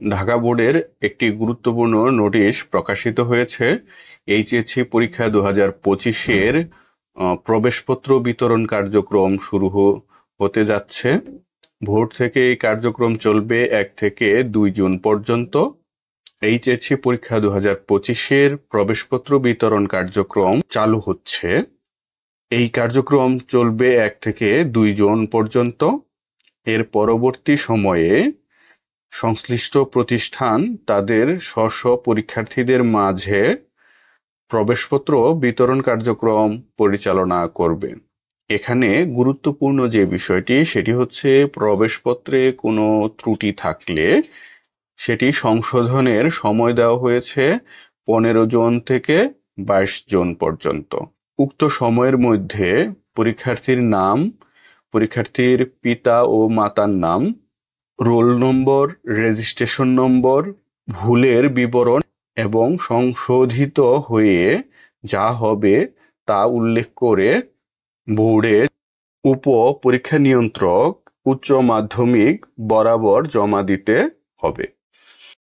ঢাকা বোর্ডের একটি গুরুত্বপূর্ণ নোটিশ প্রকাশিত হয়েছে। এইচএসসি পরীক্ষা 2025-এর প্রবেশপত্র বিতরণ কার্যক্রম শুরু হতে যাচ্ছে। ভোর থেকে এই কার্যক্রম চলবে 1 থেকে 2 জুন পর্যন্ত। এইচএসসি পরীক্ষা 2025-এর প্রবেশপত্র বিতরণ কার্যক্রম চালু হচ্ছে। এই কার্যক্রম চলবে 1 থেকে 2 জুন পর্যন্ত। এর পরবর্তী সময়ে সংশ্লিষ্ট প্রতিষ্ঠান তাদের স্ব পরীক্ষার্থীদের মাঝে প্রবেশপত্র বিতরণ কার্যক্রম পরিচালনা করবে। এখানে গুরুত্বপূর্ণ যে বিষয়টি সেটি হচ্ছে প্রবেশপত্রে কোনো ত্রুটি থাকলে সেটি সংশোধনের সময় দেওয়া হয়েছে 15 জুন থেকে 22 জুন পর্যন্ত। উক্ত সময়ের মধ্যে পরীক্ষার্থীর নাম, পরীক্ষার্থীর পিতা ও মাতার নাম, রোল নম্বর, রেজিস্ট্রেশন নম্বর, ভুলের বিবরণ এবং সংশোধিত হয়ে যা হবে তা উল্লেখ করে বোর্ডের উপ পরীক্ষা নিয়ন্ত্রক উচ্চ মাধ্যমিক বরাবর জমা দিতে হবে।